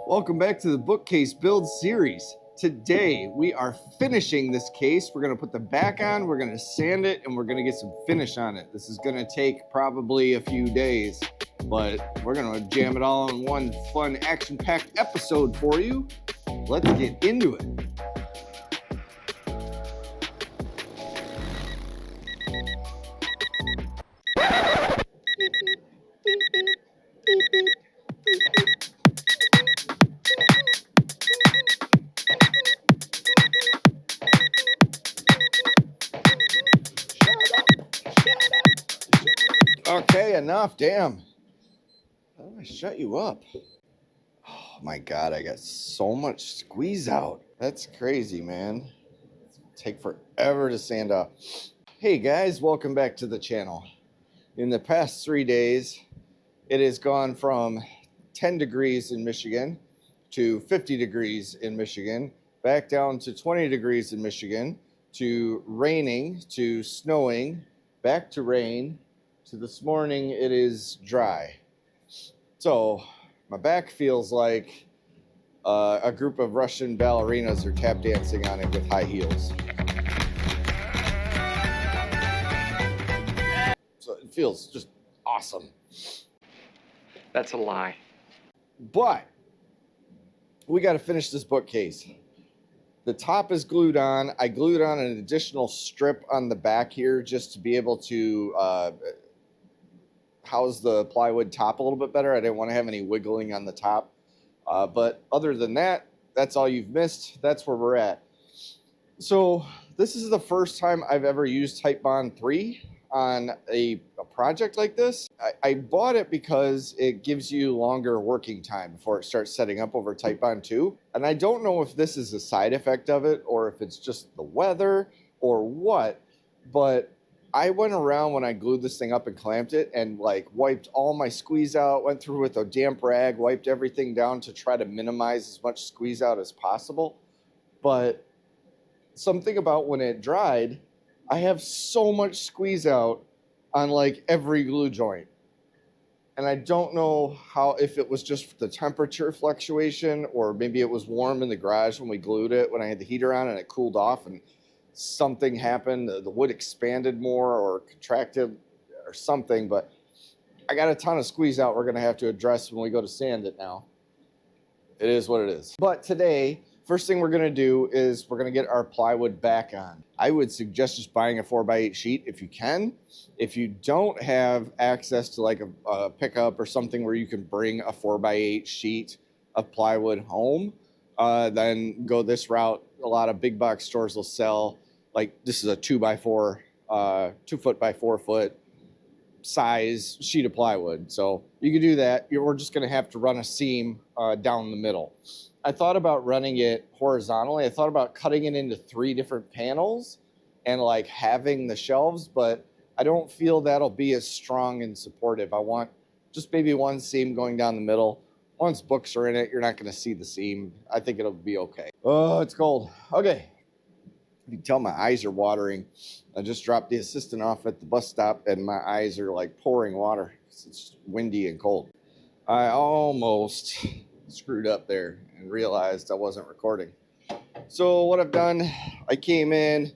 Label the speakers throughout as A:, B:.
A: Welcome back to the Bookcase build series. Today we are finishing this case. We're going to put the back on, we're going to sand it, and we're going to get some finish on it. This is going to take probably a few days, but we're going to jam it all in one fun action-packed episode for you. Let's get into it. Okay, enough, damn. How do I shut you up? Oh my God, I got so much squeeze out. That's crazy, man. Take forever to sand off. Hey guys, welcome back to the channel. In the past 3 days, it has gone from 10 degrees in Michigan to 50 degrees in Michigan, back down to 20 degrees in Michigan, to raining, to snowing, back to rain, to this morning it is dry. So my back feels like a group of Russian ballerinas are tap dancing on it with high heels. So it feels just awesome.
B: That's a lie.
A: But we got to finish this bookcase. The top is glued on. I glued on an additional strip on the back here just to be able to house the plywood top a little bit better. I didn't want to have any wiggling on the top. But other than that, that's all you've missed. That's where we're at. So this is the first time I've ever used Type Bond 3 on a project like this. I bought it because it gives you longer working time before it starts setting up over Type Bond 2. And I don't know if this is a side effect of it or if it's just the weather or what, but I went around when I glued this thing up and clamped it and like wiped all my squeeze out, went through with a damp rag, wiped everything down to try to minimize as much squeeze out as possible. But something about when it dried, I have so much squeeze out on like every glue joint. And I don't know if it was just the temperature fluctuation or maybe it was warm in the garage when we glued it, when I had the heater on and it cooled off and something happened, the wood expanded more or contracted or something, but I got a ton of squeeze out we're going to have to address when we go to sand it now. It is what it is. But today, first thing we're going to do is we're going to get our plywood back on. I would suggest just buying a 4x8 sheet if you can. If you don't have access to like a pickup or something where you can bring a 4x8 sheet of plywood home, then go this route. A lot of big box stores will sell, like this is a 2x4, 2 foot by 4 foot size sheet of plywood. So you can do that. We're just going to have to run a seam down the middle. I thought about running it horizontally. I thought about cutting it into 3 different panels and like having the shelves, but I don't feel that'll be as strong and supportive. I want just maybe one seam going down the middle. Once books are in it, you're not going to see the seam. I think it'll be okay. Oh, it's cold. Okay. You can tell my eyes are watering. I just dropped the assistant off at the bus stop and my eyes are like pouring water. It's windy and cold. I almost screwed up there and realized I wasn't recording. So what I've done, I came in.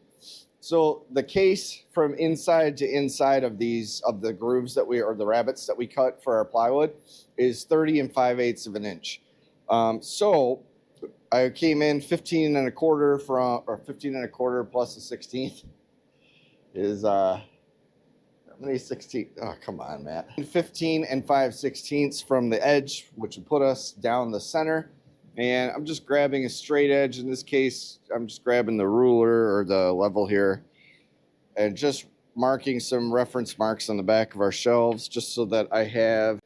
A: So the case from inside to inside of the grooves that or the rabbets that we cut for our plywood is 30 5/8 of an inch. So I came in 15 1/4 plus a 16th is how many 16? Oh, come on, Matt. 15 5/16 from the edge, which would put us down the center. And I'm just grabbing a straight edge. In this case, I'm just grabbing the ruler or the level here and just marking some reference marks on the back of our shelves just so that I have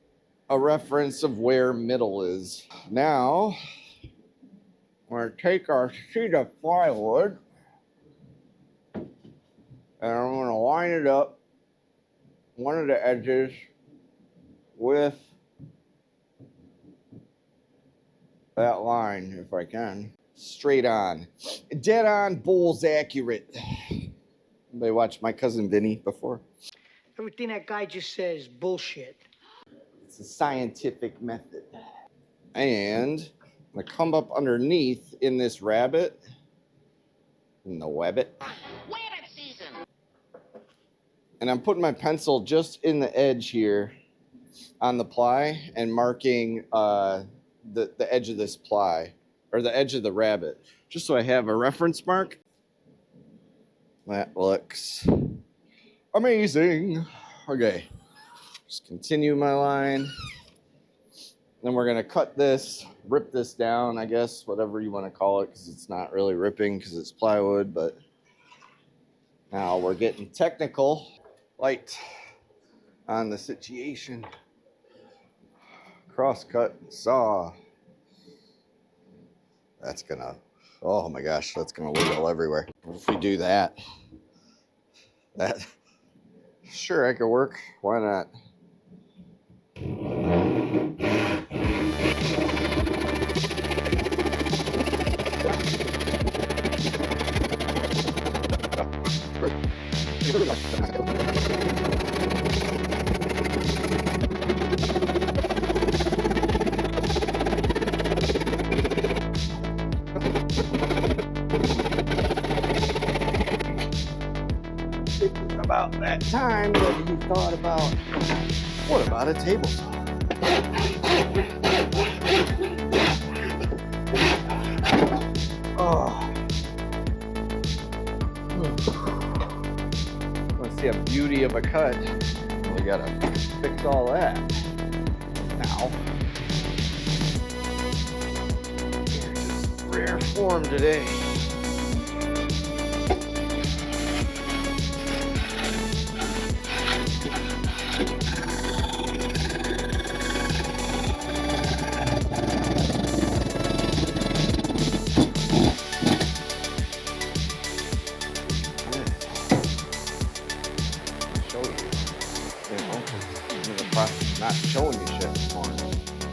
A: a reference of where middle is. Now, we're going to take our sheet of plywood and I'm going to line it up one of the edges with that line, if I can. Straight on. Dead on, bull's accurate. Anybody watched My Cousin Vinny before?
C: Everything that guy just says is bullshit.
A: It's a scientific method. And I'm gonna come up underneath in this rabbit, in the webbit. And I'm putting my pencil just in the edge here on the ply and marking the edge of this ply, or the edge of the rabbit, just so I have a reference mark. That looks amazing. Okay, just continue my line. Then we're gonna cut this, rip this down, I guess, whatever you want to call it, because it's not really ripping because it's plywood, but now we're getting technical. Light on the situation. Crosscut saw. That's gonna, oh my gosh, that's gonna wiggle everywhere. What if we do that? That, sure, I could work. Why not? About that time that he thought about, what about a table saw? Oh. Want to see a beauty of a cut? We gotta fix all that. Now, you're just rare form today. Not showing you shit this morning.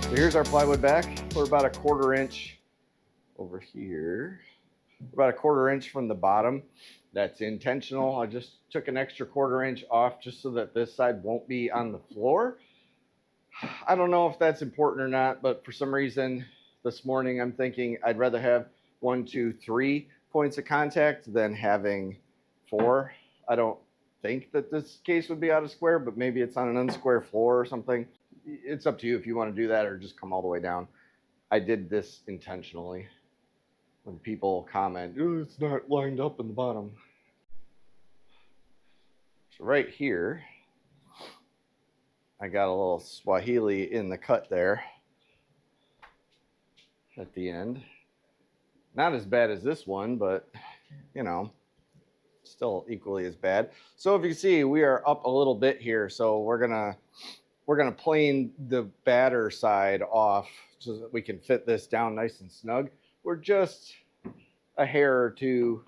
A: So here's our plywood back. We're about a 1/4 inch over here. About a 1/4 inch from the bottom. That's intentional. I just took an extra 1/4 inch off just so that this side won't be on the floor. I don't know if that's important or not, but for some reason this morning I'm thinking I'd rather have 1, 2, 3 points of contact than having 4. I don't think that this case would be out of square, but maybe it's on an unsquare floor or something. It's up to you if you want to do that or just come all the way down. I did this intentionally. When people comment, oh, it's not lined up in the bottom. So right here, I got a little Swahili in the cut there at the end. Not as bad as this one, but you know, still equally as bad. So if you see, we are up a little bit here. So we're gonna plane the batter side off so that we can fit this down nice and snug. We're just a hair or two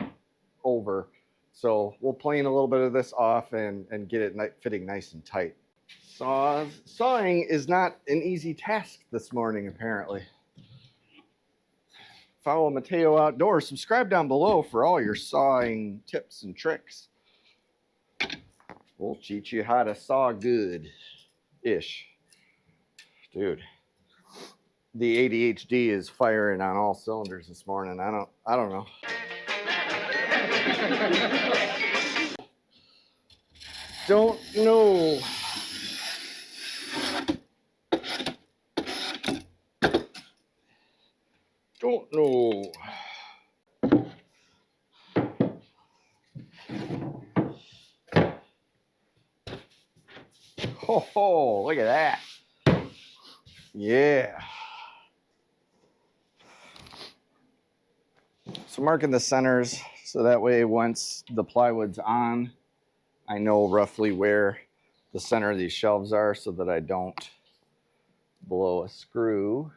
A: over. So we'll plane a little bit of this off and get it fitting nice and tight. Sawing is not an easy task this morning, apparently. Follow Matao Outdoors. Subscribe down below for all your sawing tips and tricks. We'll teach you how to saw good-ish. Dude, the ADHD is firing on all cylinders this morning. I don't know. Don't know. Don't know. Oh, look at that. Yeah. So marking the centers so that way once the plywood's on, I know roughly where the center of these shelves are so that I don't blow a screw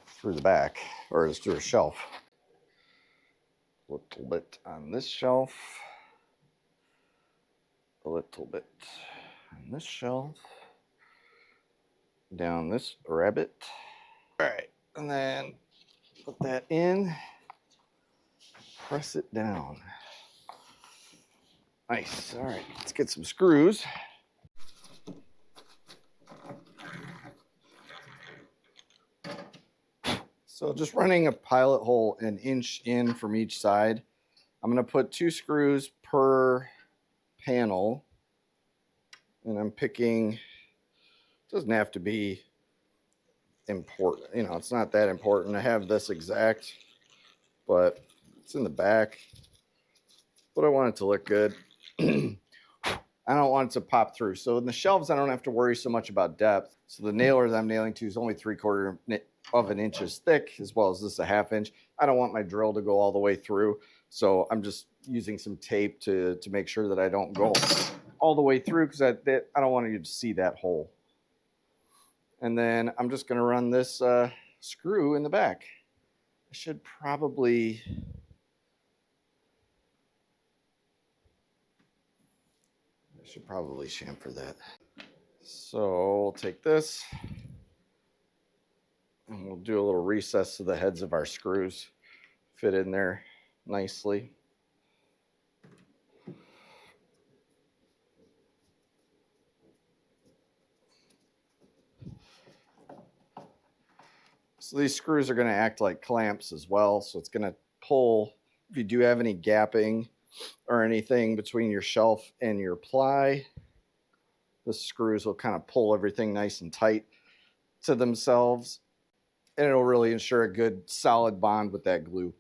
A: through the back or just through a shelf. A little bit on this shelf, a little bit on this shelf, down this rabbit. All right, and then put that in, press it down. Nice. All right, let's get some screws. So just running a pilot hole an inch in from each side. I'm going to put 2 screws per panel. And I'm picking, doesn't have to be important. You know, it's not that important to have this exact, but it's in the back. But I want it to look good. I don't want it to pop through. So in the shelves, I don't have to worry so much about depth. So the nailer that I'm nailing to is only 3/4 of an inch thick, as well as this 1/2 inch. I don't want my drill to go all the way through. So I'm just using some tape to make sure that I don't go all the way through, because I don't want you to see that hole. And then I'm just going to run this screw in the back. I should probably... chamfer that. So we'll take this and we'll do a little recess so the heads of our screws fit in there nicely. So these screws are going to act like clamps as well. So it's going to pull, if you do have any gapping or anything between your shelf and your ply, the screws will kind of pull everything nice and tight to themselves, and it'll really ensure a good solid bond with that glue.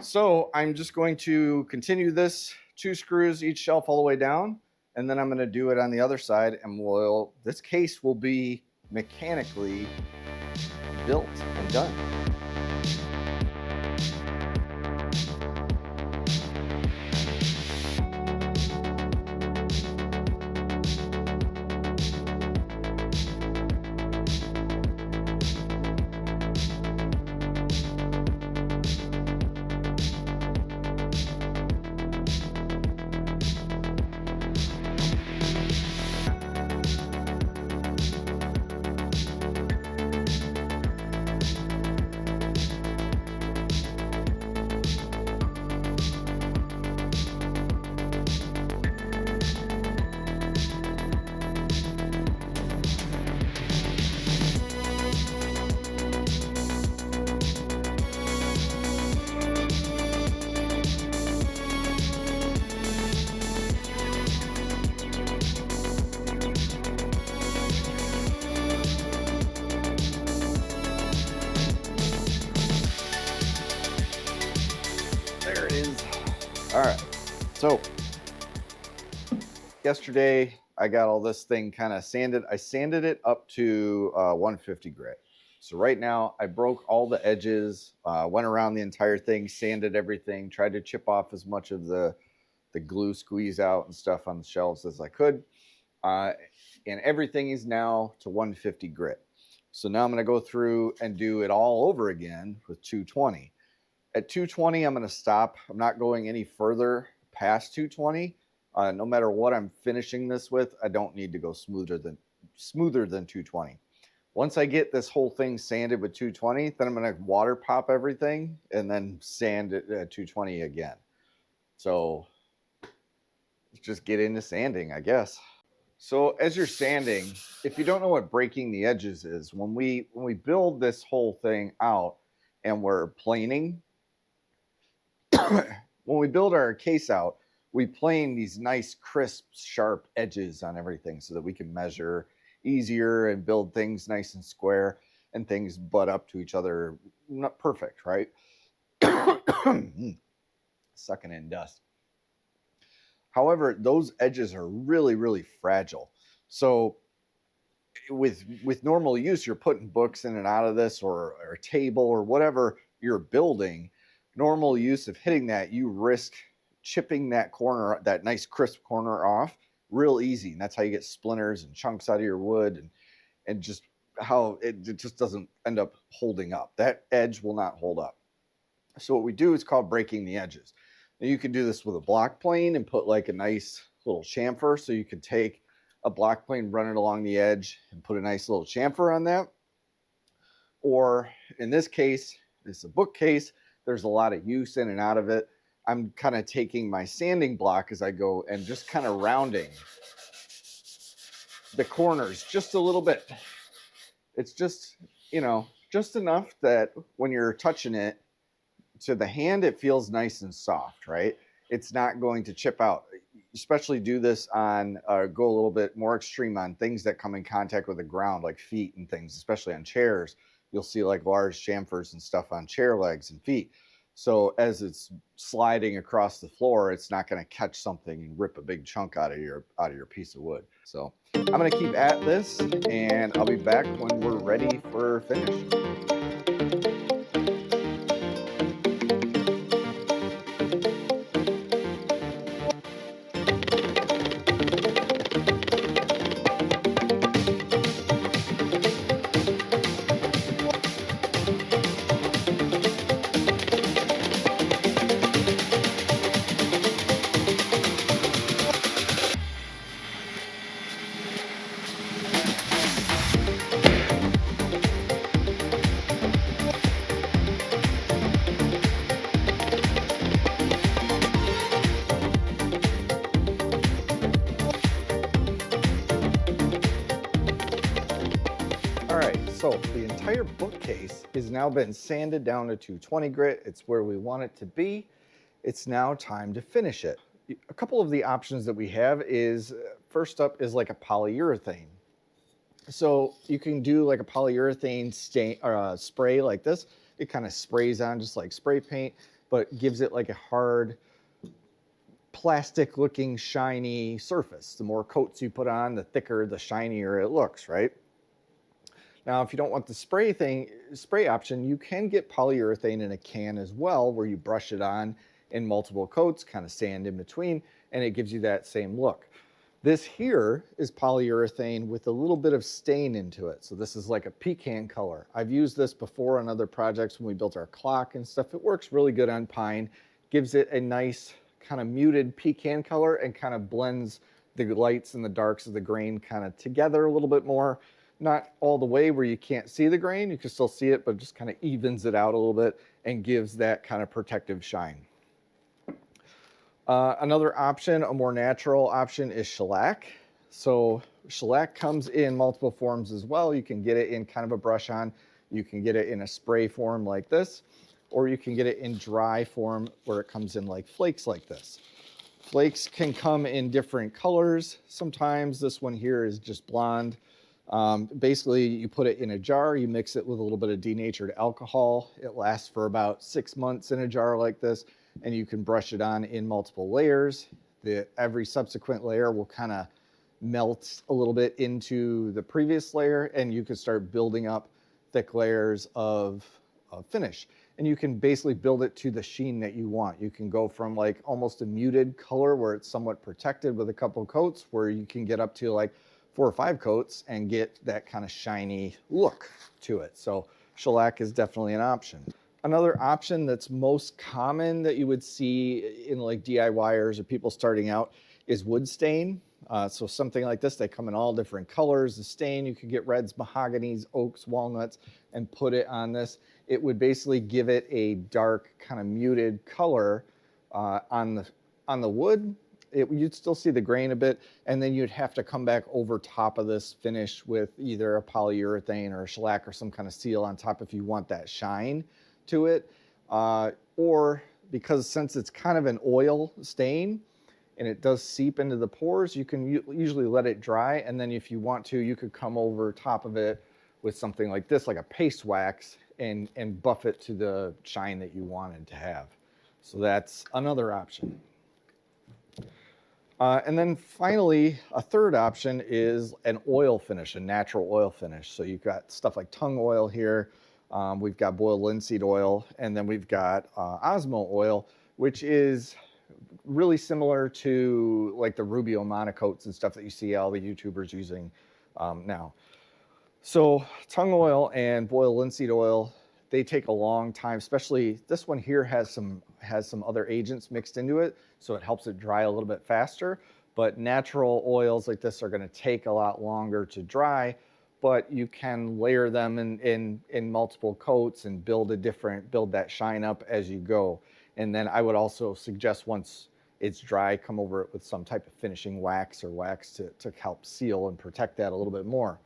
A: So I'm just going to continue this 2 screws each shelf all the way down, and then I'm going to do it on the other side, and this case will be mechanically built and done. All right, so yesterday I got all this thing kind of sanded. I sanded it up to 150 grit. So right now I broke all the edges, went around the entire thing, sanded everything, tried to chip off as much of the glue squeeze out and stuff on the shelves as I could. And everything is now to 150 grit. So now I'm going to go through and do it all over again with 220. At 220, I'm going to stop. I'm not going any further past 220. No matter what I'm finishing this with, I don't need to go smoother than 220. Once I get this whole thing sanded with 220, then I'm going to water pop everything and then sand it at 220 again. So let's just get into sanding, I guess. So as you're sanding, if you don't know what breaking the edges is, when we build this whole thing out and we're planing, when we build our case out, we plane these nice, crisp, sharp edges on everything so that we can measure easier and build things nice and square, and things butt up to each other. Not perfect, right? Sucking in dust. However, those edges are really, really fragile. So with normal use, you're putting books in and out of this, or a table or whatever you're building. Normal use of hitting that, you risk chipping that corner, that nice crisp corner off real easy. And that's how you get splinters and chunks out of your wood, and just how it just doesn't end up holding up. That edge will not hold up. So what we do is called breaking the edges. Now you can do this with a block plane and put like a nice little chamfer. So you could take a block plane, run it along the edge, and put a nice little chamfer on that. Or in this case, it's a bookcase. There's a lot of use in and out of it. I'm kind of taking my sanding block as I go and just kind of rounding the corners just a little bit. It's just, you know, just enough that when you're touching it to the hand, it feels nice and soft, right? It's not going to chip out. Especially do this on, go a little bit more extreme on things that come in contact with the ground, like feet and things, especially on chairs. You'll see like large chamfers and stuff on chair legs and feet. So as it's sliding across the floor, it's not going to catch something and rip a big chunk out of your piece of wood. So I'm going to keep at this, and I'll be back when we're ready for finish. All right, so the entire bookcase has now been sanded down to 220 grit. It's where we want it to be. It's now time to finish it. A couple of the options that we have is, first up is like a polyurethane. So you can do like a polyurethane stain or spray like this. It kind of sprays on just like spray paint, but gives it like a hard plastic looking shiny surface. The more coats you put on, the thicker, the shinier it looks, right? Now, if you don't want the spray option, you can get polyurethane in a can as well, where you brush it on in multiple coats, kind of sand in between, and it gives you that same look. This here is polyurethane with a little bit of stain into it. So this is like a pecan color. I've used this before on other projects when we built our clock and stuff. It works really good on pine, gives it a nice kind of muted pecan color and kind of blends the lights and the darks of the grain kind of together a little bit more. Not all the way where you can't see the grain, you can still see it, but just kind of evens it out a little bit and gives that kind of protective shine. Another option, a more natural option, is shellac. So shellac comes in multiple forms as well. You can get it in kind of a brush on, you can get it in a spray form like this, or you can get it in dry form where it comes in like flakes like this. Flakes can come in different colors. Sometimes this one here is just blonde. Basically, you put it in a jar, you mix it with a little bit of denatured alcohol. It lasts for about 6 months in a jar like this, and you can brush it on in multiple layers. Every subsequent layer will kind of melt a little bit into the previous layer, and you can start building up thick layers of finish. And you can basically build it to the sheen that you want. You can go from like almost a muted color where it's somewhat protected with a couple coats, where you can get up to like 4 or 5 coats and get that kind of shiny look to it. So shellac is definitely an option. Another option that's most common that you would see in like DIYers or people starting out is wood stain. So something like this, they come in all different colors. The stain, you could get reds, mahoganies, oaks, walnuts, and put it on this. It would basically give it a dark kind of muted color on the wood. You'd still see the grain a bit, and then you'd have to come back over top of this finish with either a polyurethane or a shellac or some kind of seal on top if you want that shine to it. Or because since it's kind of an oil stain and it does seep into the pores, you can usually let it dry, and then if you want to, you could come over top of it with something like this, like a paste wax, and buff it to the shine that you wanted to have. So that's another option. And then finally, a third option is an oil finish, a natural oil finish. So you've got stuff like tung oil here. We've got boiled linseed oil, and then we've got Osmo oil, which is really similar to like the Rubio monocoats and stuff that you see all the YouTubers using now. So tung oil and boiled linseed oil, they take a long time, especially this one here has some other agents mixed into it, so it helps it dry a little bit faster. But natural oils like this are going to take a lot longer to dry, but you can layer them in multiple coats and build that shine up as you go. And then I would also suggest once it's dry, come over it with some type of finishing wax or wax to help seal and protect that a little bit more.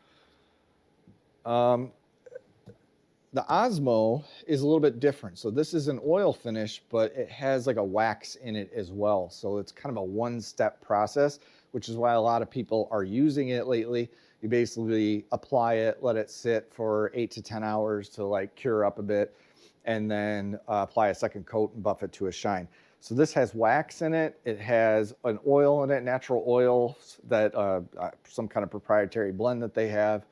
A: The Osmo is a little bit different. So this is an oil finish, but it has like a wax in it as well. So it's kind of a one-step process, which is why a lot of people are using it lately. You basically apply it, let it sit for 8 to 10 hours to like cure up a bit, and then apply a second coat and buff it to a shine. So this has wax in it. It has an oil in it, natural oils that some kind of proprietary blend that they have.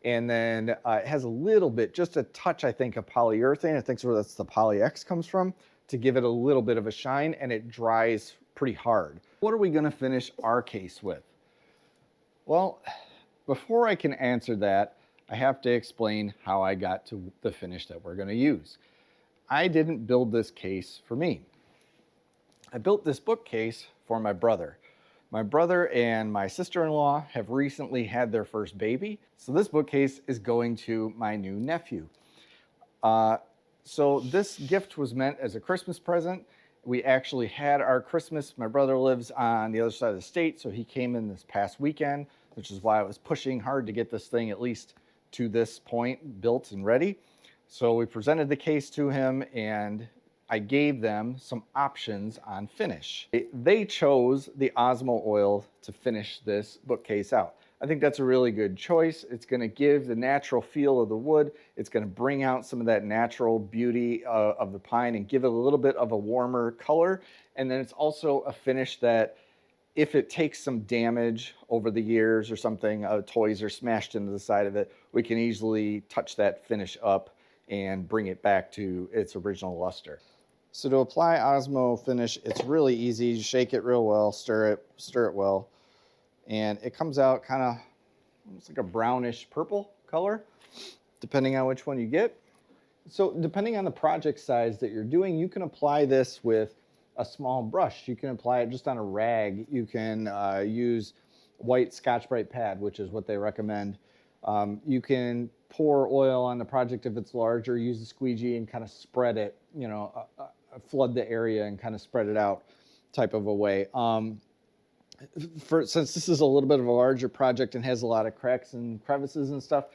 A: And then it has a little bit, just a touch, I think, of polyurethane. I think so that's the Poly-X comes from, to give it a little bit of a shine, and it dries pretty hard. What are we gonna finish our case with? Well, before I can answer that, I have to explain how I got to the finish that we're gonna use. I didn't build this case for me. I built this bookcase for my brother. My brother and my sister-in-law have recently had their first baby, so this bookcase is going to my new nephew. So this gift was meant as a Christmas present. We actually had our Christmas. My brother lives on the other side of the state, so he came in this past weekend, which is why I was pushing hard to get this thing at least to this point built and ready. So we presented the case to him, and I gave them some options on finish. They chose the Osmo oil to finish this bookcase out. I think that's a really good choice. It's gonna give the natural feel of the wood. It's gonna bring out some of that natural beauty of the pine and give it a little bit of a warmer color. And then it's also a finish that if it takes some damage over the years or something, toys are smashed into the side of it, we can easily touch that finish up and bring it back to its original luster. So to apply Osmo finish, it's really easy. You shake it real well, stir it well, and it comes out kind of almost like a brownish purple color, depending on which one you get. So depending on the project size that you're doing, you can apply this with a small brush. You can apply it just on a rag. You can use white Scotch-Brite pad, which is what they recommend. You can pour oil on the project if it's larger, use the squeegee and kind of spread it, you know, flood the area and kind of spread it out type of a way. Since this is a little bit of a larger project and has a lot of cracks and crevices and stuff,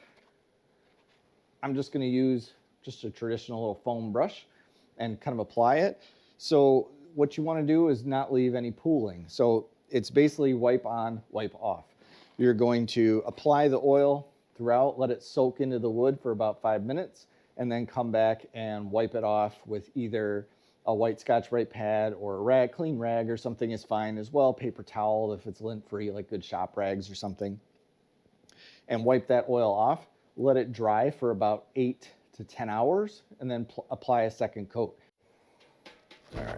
A: I'm just going to use just a traditional little foam brush and kind of apply it. So what you want to do is not leave any pooling. So it's basically wipe on, wipe off. You're going to apply the oil throughout, let it soak into the wood for about 5 minutes, and then come back and wipe it off with either a white Scotch-Brite pad or a rag, clean rag or something is fine as well. Paper towel if it's lint-free, like good shop rags or something. And wipe that oil off. Let it dry for about 8 to 10 hours, and then apply a second coat. All right.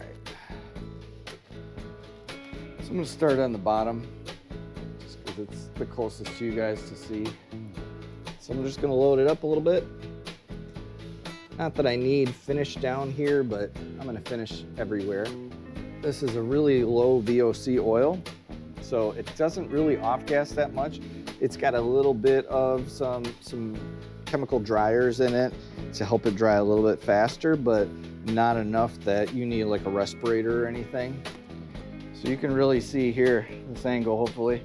A: So I'm gonna start on the bottom, just because it's the closest to you guys to see. So I'm just gonna load it up a little bit. Not that I need finish down here, but I'm gonna finish everywhere. This is a really low VOC oil, so it doesn't really off-gas that much. It's got a little bit of some chemical dryers in it to help it dry a little bit faster, but not enough that you need like a respirator or anything. So you can really see here, this angle hopefully,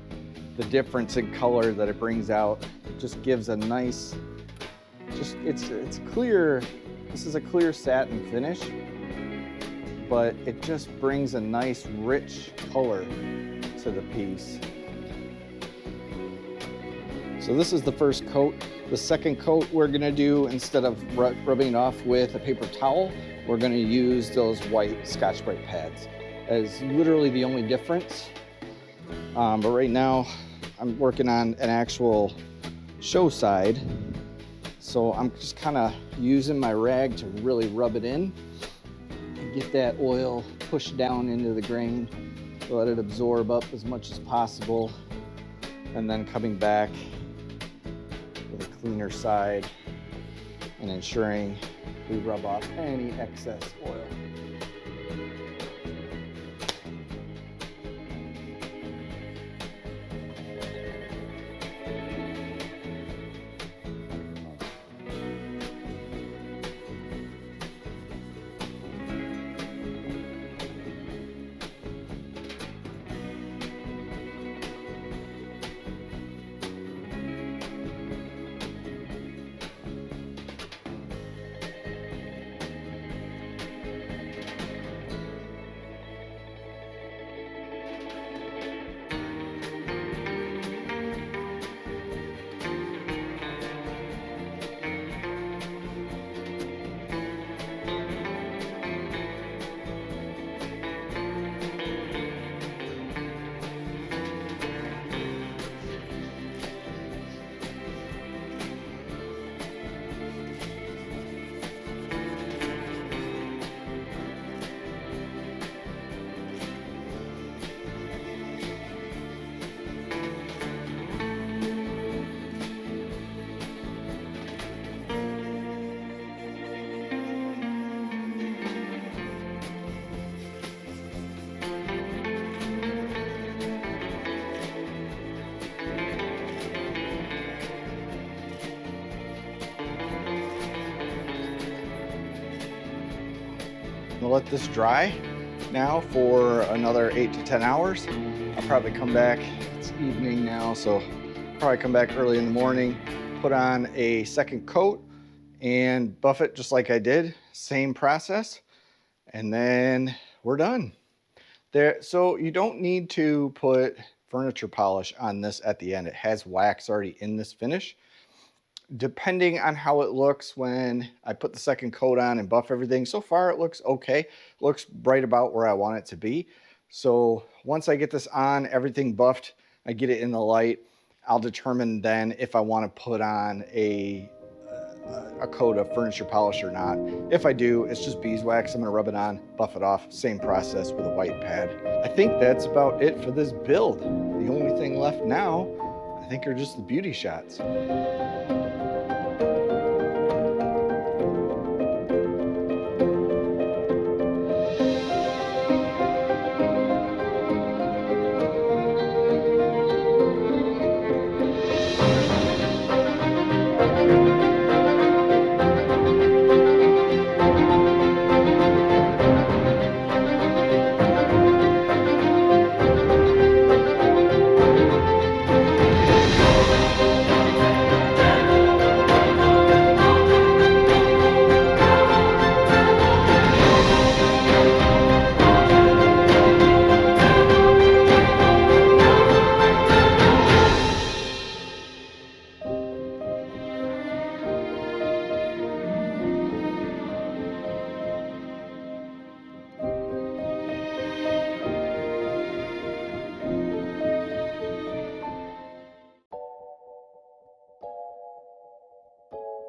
A: the difference in color that it brings out. It just gives a nice, it's clear. This is a clear satin finish, but it just brings a nice rich color to the piece. So this is the first coat. The second coat we're gonna do, instead of rubbing it off with a paper towel, we're gonna use those white Scotch-Brite pads. That is literally the only difference. But right now, I'm working on an actual show side. So I'm just kind of using my rag to really rub it in and get that oil pushed down into the grain, let it absorb up as much as possible, and then coming back with a cleaner side and ensuring we rub off any excess oil. gonna let this dry now for another 8 to 10 hours. I'll probably come back, it's evening now, so probably come back early in the morning, put on a second coat and buff it just like I did, same process, and then we're done. So you don't need to put furniture polish on this at the end. It has wax already in this finish. Depending on how it looks when I put the second coat on and buff everything, so far it looks okay. It looks right about where I want it to be. So once I get this on, everything buffed, I get it in the light, I'll determine then if I want to put on a coat of furniture polish or not. If I do, it's just beeswax. I'm gonna rub it on, buff it off, same process with a white pad. I think that's about it for this build. The only thing left now, I think, are just the beauty shots.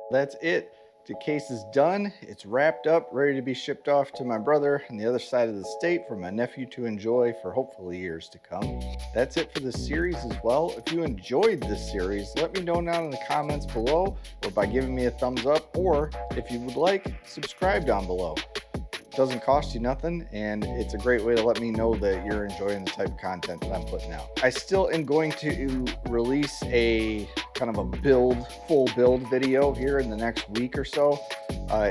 A: That's it. The case is done. It's wrapped up, ready to be shipped off to my brother on the other side of the state for my nephew to enjoy for hopefully years to come. That's it for this series as well. If you enjoyed this series, let me know down in the comments below, or by giving me a thumbs up, or if you would like, subscribe down below. Doesn't cost you nothing, and it's a great way to let me know that you're enjoying the type of content that I'm putting out. I still am going to release a kind of a full build video here in the next week or so.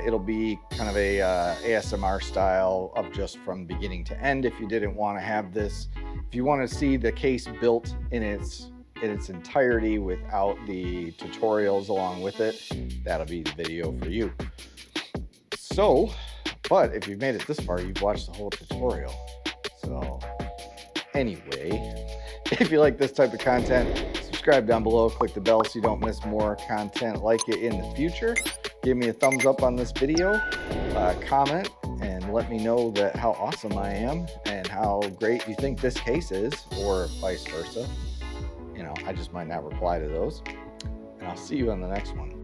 A: It'll be kind of a ASMR style of just from beginning to end. If you didn't want to have this, if you want to see the case built in its entirety without the tutorials along with it, that'll be the video for you. So, but if you've made it this far, you've watched the whole tutorial. So anyway, if you like this type of content, subscribe down below, click the bell so you don't miss more content like it in the future. Give me a thumbs up on this video, comment, and let me know that how awesome I am and how great you think this case is, or vice versa. You know, I just might not reply to those. And I'll see you on the next one.